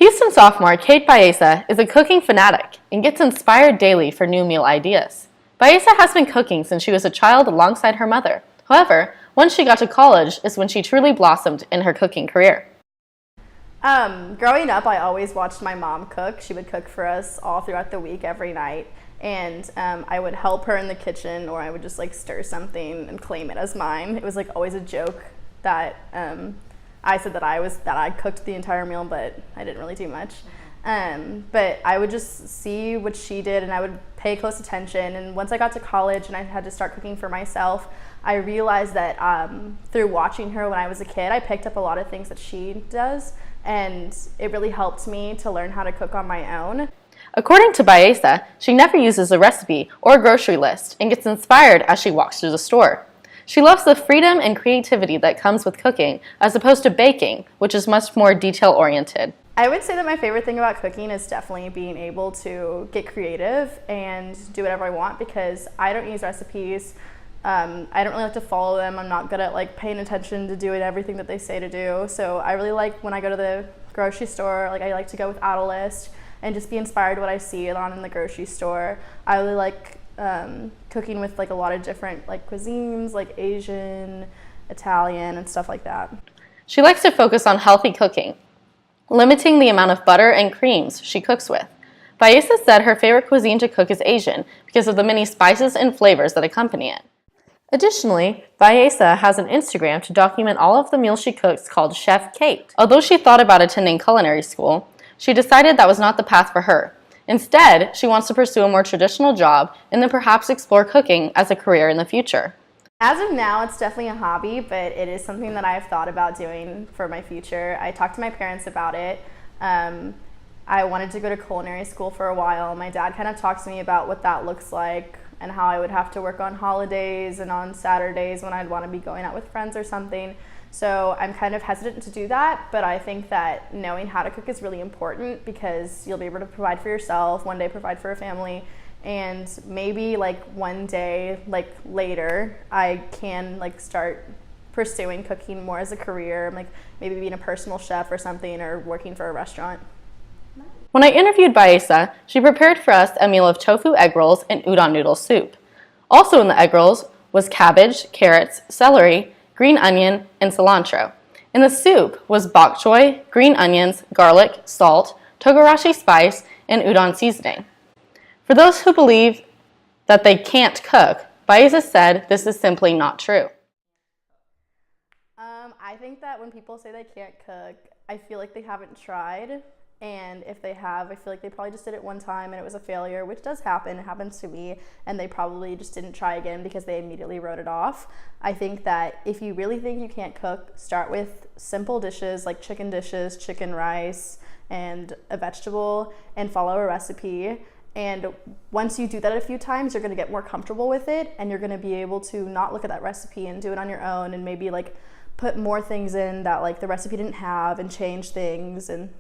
Houston sophomore Kate Baeza is a cooking fanatic and gets inspired daily for new meal ideas. Baeza has been cooking since she was a child alongside her mother. However, once she got to college is when she truly blossomed in her cooking career. Growing up, I always watched my mom cook. She would cook for us all throughout the week, every night. And I would help her in the kitchen, or I would just like stir something and claim it as mine. It was like always a joke that I said that I cooked the entire meal, but I didn't really do much. But I would just see what she did and I would pay close attention. And once I got to college and I had to start cooking for myself, I realized that through watching her when I was a kid, I picked up a lot of things that she does, and it really helped me to learn how to cook on my own. According to Baeza, she never uses a recipe or a grocery list and gets inspired as she walks through the store. She loves the freedom and creativity that comes with cooking as opposed to baking, which is much more detail-oriented. I would say that my favorite thing about cooking is definitely being able to get creative and do whatever I want, because I don't use recipes. I don't really like to follow them. I'm not good at like paying attention to doing everything that they say to do. So I really like when I go to the grocery store, like I like to go without a list and just be inspired what I see on in the grocery store. I really like cooking with like a lot of different like cuisines, like Asian, Italian, and stuff like that. She likes to focus on healthy cooking, limiting the amount of butter and creams she cooks with. Baeza said her favorite cuisine to cook is Asian because of the many spices and flavors that accompany it. Additionally, Baeza has an Instagram to document all of the meals she cooks called Chef Kate. Although she thought about attending culinary school, she decided that was not the path for her. Instead, she wants to pursue a more traditional job and then perhaps explore cooking as a career in the future. As of now, it's definitely a hobby, but it is something that I've thought about doing for my future. I talked to my parents about it. I wanted to go to culinary school for a while. My dad kind of talked to me about what that looks like and how I would have to work on holidays and on Saturdays when I'd want to be going out with friends or something. So I'm kind of hesitant to do that, but I think that knowing how to cook is really important because you'll be able to provide for yourself, one day provide for a family, and maybe like one day, like later, I can like start pursuing cooking more as a career, like maybe being a personal chef or something, or working for a restaurant. When I interviewed Baeza, she prepared for us a meal of tofu egg rolls and udon noodle soup. Also in the egg rolls was cabbage, carrots, celery, green onion, and cilantro. In the soup was bok choy, green onions, garlic, salt, togarashi spice, and udon seasoning. For those who believe that they can't cook, Baeza said this is simply not true. I think that when people say they can't cook, I feel like they haven't tried. And if they have, I feel like they probably just did it one time and it was a failure, which does happen. It happens to me, and they probably just didn't try again because they immediately wrote it off. I think that if you really think you can't cook, start with simple dishes like chicken dishes, chicken rice, and a vegetable, and follow a recipe. And once you do that a few times, you're going to get more comfortable with it, and you're going to be able to not look at that recipe and do it on your own, and maybe like put more things in that like the recipe didn't have and change things, and